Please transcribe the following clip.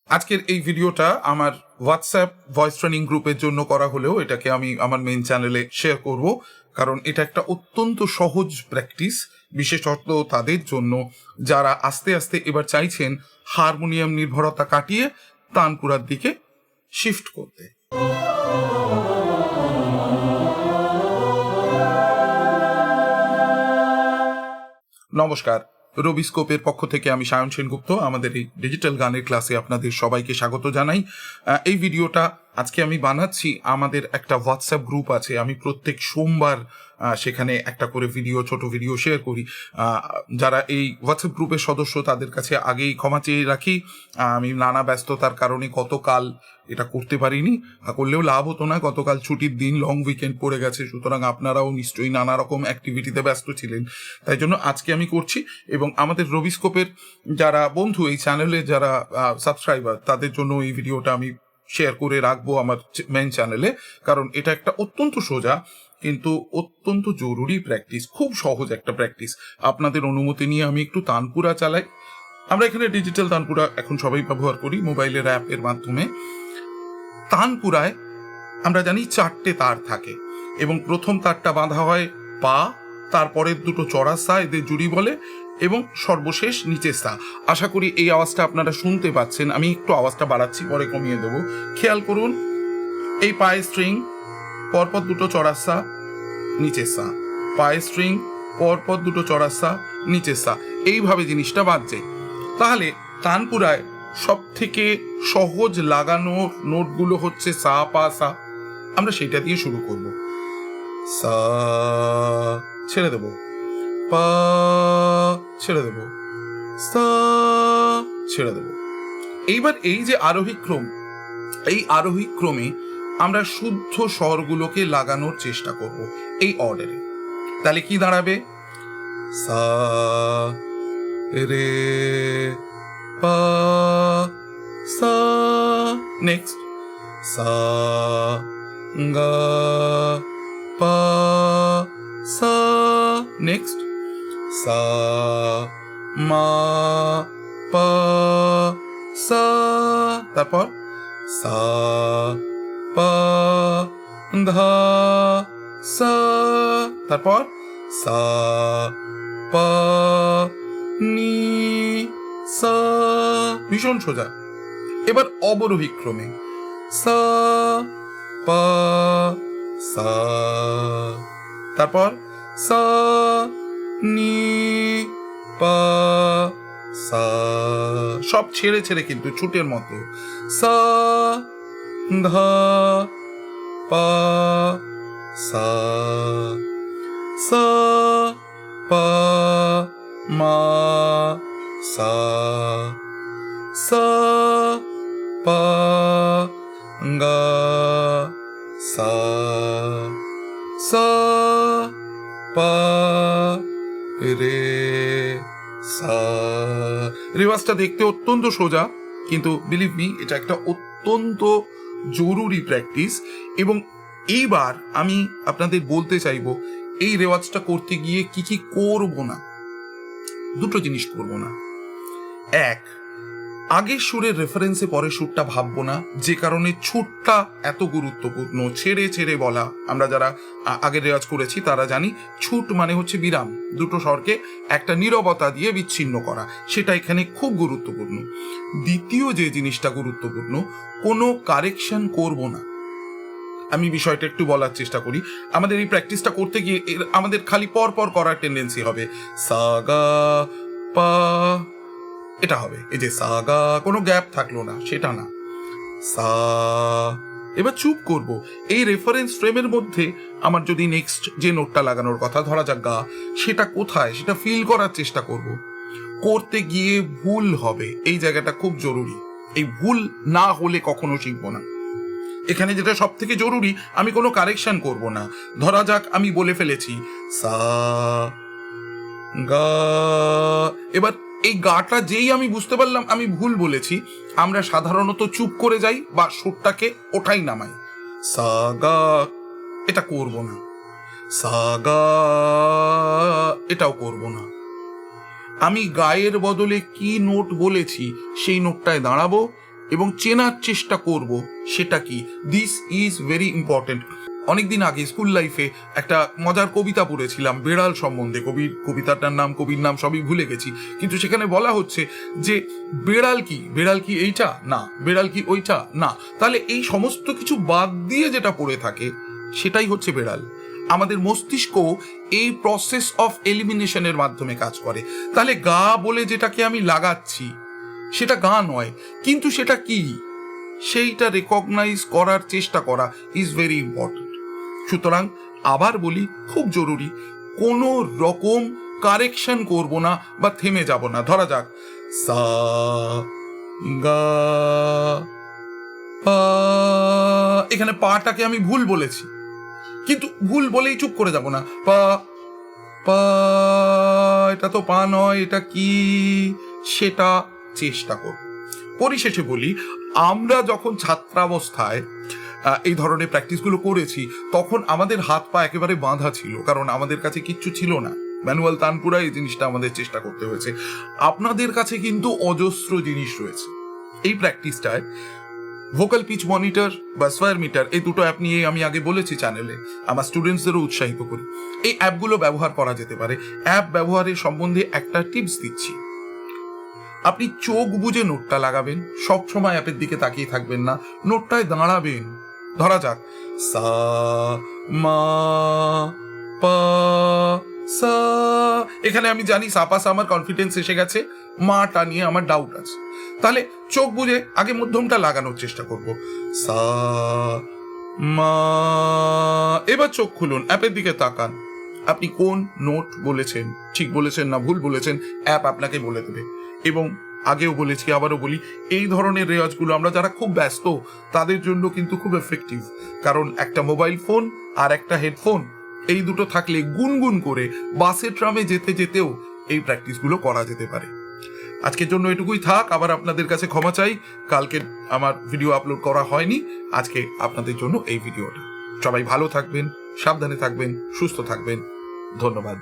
আজকের এই ভিডিওটা আমার হোয়াটসঅ্যাপ ভয়েস ট্রেনিং গ্রুপের জন্য করা হলেও এটাকে আমি আমার মেইন চ্যানেলে শেয়ার করব, কারণ এটা একটা অত্যন্ত সহজ প্র্যাকটিস, বিশেষত তাদের জন্য যারা আস্তে আস্তে এবার চাইছেন হারমোনিয়াম নির্ভরতা কাটিয়ে তানপুরার দিকে শিফট করতে। নমস্কার, রবিস্কোপের পক্ষ থেকে আমি সায়ন সেনগুপ্ত। আমাদের এই ডিজিটাল গানের ক্লাসে আপনাদের সবাইকে স্বাগত জানাই। এই ভিডিওটা আজকে আমি বানাচ্ছি, আমাদের একটা হোয়াটসঅ্যাপ গ্রুপ আছে, আমি প্রত্যেক সোমবার সেখানে একটা করে ছোট ভিডিও শেয়ার করি। যারা এই হোয়াটসঅ্যাপ গ্রুপের সদস্য তাদের কাছে আগেই ক্ষমা চেয়ে রাখি, আমি নানা ব্যস্ততার কারণে গতকাল এটা করতে পারিনি, করলেও লাভ হতো না। গতকাল ছুটির দিন, লং উইকেন্ড পড়ে গেছে, সুতরাং আপনারাও নিশ্চয়ই নানা রকম অ্যাক্টিভিটিতে ব্যস্ত ছিলেন, তাই জন্য আজকে আমি করছি। এবং আমাদের রবিস্কোপের যারা বন্ধু, এই চ্যানেলে যারা সাবস্ক্রাইবার, তাদের জন্য এই ভিডিওটা আমি শেয়ার করে রাখবো আমার মেন চ্যানেলে, কারণ এটা একটা অত্যন্ত সোজা কিন্তু অত্যন্ত জরুরি প্র্যাকটিস, খুব সহজ একটা প্র্যাকটিস। আপনাদের অনুমতি নিয়ে আমি একটু তানপুরা চালাই। আমরা এখানে ডিজিটাল তানপুরা এখন সবাই ব্যবহার করি মোবাইলের অ্যাপের মাধ্যমে। তানপুরায় আমরা জানি 4টে তার থাকে এবং প্রথম তারটা বাঁধা হয় পা, তারপরের দুটো চড়া সা, এদের জুড়ি বলে, এবং সর্বশেষ নিচের সা। আশা করি এই আওয়াজটা আপনারা শুনতে পাচ্ছেন। আমি একটু আওয়াজটা বাড়াচ্ছি, পরে কমিয়ে দেবো। খেয়াল করুন, এই পায়ে স্ট্রিং, পরপর দুটো চড়া সা, নিচের সা, পায়ে স্ট্রিং, পরপর দুটো চড়া সা, নিচের সা, এইভাবে জিনিসটা বাজছে। তাহলে তানপুরায় সব থেকে সহজ লাগানো নোটগুলো হচ্ছে সা, পা, সা। আমরা সেটা দিয়ে শুরু করব। সা ছেড়ে দেব, পা ছেড়ে দেব, সা ছেড়ে দেব। এইবার এই যে আরোহী ক্রম, এই আরোহী ক্রমে আমরা শুদ্ধ স্বরগুলোকে লাগানোর চেষ্টা করব এই অর্ডারে। তাহলে কি দাঁড়াবে? সা রে পা সা, নেক্সট সা গা পা সা, নেক্সট সা মা পা সা, তারপর সা পা ধা সা, তারপর সা পা নি সা। ভীষণ সোজা। এবার অবরোহী ক্রমে সা পা সা, তারপর সা নি পা সা, সব ছেড়ে ছেড়ে কিন্তু ছুটের মতো। সা ধা পা সা, সা পা মা সা, সা পা গা সা, সা পা রে সা। রেওয়াজটা দেখতে অত্যন্ত সোজা, কিন্তু বিলিভ মি, এটা একটা অত্যন্ত জরুরি প্র্যাকটিস। এবং এইবার আমি আপনাদের বলতে চাইবো, এই রেওয়াজটা করতে গিয়ে কি কি করব না। দুটো জিনিস করব না। এক, আগের সুরের রেফারেন্সে পরের সুরটা ভাববো না, যে কারণে ছুটটা এত গুরুত্বপূর্ণ। ছেড়ে ছেড়ে বলা, আমরা যারা আগের রেওয়াজ করেছি তারা জানি ছুট মানে হচ্ছে বিরাম, দুটো স্বরকে একটা নীরবতা দিয়ে বিচ্ছিন্ন করা, সেটা এখানে খুব গুরুত্বপূর্ণ। দ্বিতীয় যে জিনিসটা গুরুত্বপূর্ণ, কোনো কারেকশন করব না। আমি বিষয়টা একটু বলার চেষ্টা করি। আমাদের এই প্র্যাকটিসটা করতে গিয়ে আমাদের খালি পর পর করার টেন্ডেন্সি হবে। সা গা পা, এটা হবে। এই যে সা গা, কোনো গ্যাপ থাকলো না, সেটা না। সা, এবার চুপ করব। এই রেফারেন্স ফ্রেমের মধ্যে আমার যদি নেক্সট যে নোটটা লাগানোর কথা, ধরা যাক গা, সেটা কোথায় সেটা ফিল করার চেষ্টা করব। করতে গিয়ে ভুল হবে, এই জায়গাটা খুব জরুরি। এই ভুল না হলে কখনো শিখবো না। এখানে যেটা সব থেকে জরুরি, আমি কোনো কারেকশন করব না। ধরা যাক আমি বলে ফেলেছি সা গা, এবার এই গাটা যেই আমি বুঝতে পারলাম আমি ভুল বলেছি, আমরা সাধারণত চুপ করে যাই বা সুরটাকে ওঠাই নামাই। সা গা, এটা করব না। সা গা, এটাও করব না। আমি গায়ের বদলে কি নোট বলেছি সেই নোটটায় দাঁড়াবো, এবং চেনার চেষ্টা করব সেটা কি। This is very important. অনেকদিন আগে স্কুল লাইফে একটা মজার কবিতা পড়েছিলাম বেড়াল সম্বন্ধে। কবিতাটার নাম, কবির নাম সবই ভুলে গেছি, কিন্তু সেখানে বলা হচ্ছে যে বেড়াল কি এইটা না, বেড়াল কি ওইটা না। তাহলে এই সমস্ত কিছু বাদ দিয়ে যেটা পড়ে থাকে সেটাই হচ্ছে বেড়াল। আমাদের মস্তিষ্ক এই প্রসেস অফ এলিমিনেশনের মাধ্যমে কাজ করে। তাহলে গা বলে যেটাকে আমি লাগাচ্ছি সেটা গা নয়, কিন্তু সেটা কি সেইটা রেকগনাইজ করার চেষ্টা করা ইজ ভেরি ইম্পর্টেন্ট। সুতরাং আবার বলি, খুব জরুরি, কোনো রকম কারেকশন করব না বা থেমে যাব না। ধরা যাক সা গা পা, এখানে পাটাকে আমি ভুল বলেছি, কিন্তু ভুল বলেই চুপ করে যাব না। পা পা, এটা তো পা নয়, এটা কি সেটা চেষ্টা করব। পরিশেষে বলি, আমরা যখন ছাত্রাবস্থায় এই ধরনের প্র্যাকটিসগুলো করেছি তখন আমাদের হাত পা একেবারে বাঁধা ছিল, কারণ আমাদের কাছে কিচ্ছু ছিল না, ম্যানুয়াল তানপুরা। এই জিনিসটা আমাদের চেষ্টা করতে হয়েছে। আপনাদের কাছে কিন্তু অজস্র জিনিস রয়েছে। এই প্র্যাকটিসটায় ভোকাল পিচ মনিটর বা স্কয়ার মিটার, এই দুটো অ্যাপ নিয়ে আমি আগে বলেছি চ্যানেলে, আমার স্টুডেন্টসদেরও উৎসাহিত করি। এই অ্যাপগুলো ব্যবহার করা যেতে পারে। অ্যাপ ব্যবহারের সম্বন্ধে একটা টিপস দিচ্ছি। আপনি চোখ বুজে নোটটা লাগাবেন, সব সময় অ্যাপের দিকে তাকিয়ে থাকবেন না, নোটটায় দাঁড়াবেন। ধরা যাক সা মা পা সা, এখানে আমি জানি সাপাসা আমার কনফিডেন্স এসে গেছে, মাটা নিয়ে আমার ডাউট আছে। তাহলে চোখ বুজে আগে মধ্যমটা লাগানোর চেষ্টা করব। সা মা, এবার চোখ খুলুন, অ্যাপের দিকে তাকান। আপনি কোন নোট বলেছেন, ঠিক বলেছেন না ভুল বলেছেন, অ্যাপ আপনাকে বলে দেবে। এবং আগেও বলেছি, আবারও বলি, এই ধরনের রেওয়াজগুলো আমরা যারা খুব ব্যস্ত তাদের জন্য কিন্তু খুব এফেক্টিভ। কারণ একটা মোবাইল ফোন আর একটা হেডফোন, এই দুটো থাকলে গুনগুন করে বাসে ট্রামে যেতে যেতেও এই প্র্যাকটিসগুলো করা যেতে পারে। আজকের জন্য এটুকুই থাক। আবার আপনাদের কাছে ক্ষমা চাই, কালকে আমার ভিডিও আপলোড করা হয়নি, আজকে আপনাদের জন্য এই ভিডিওটা। সবাই ভালো থাকবেন, সাবধানে থাকবেন, সুস্থ থাকবেন। ধন্যবাদ।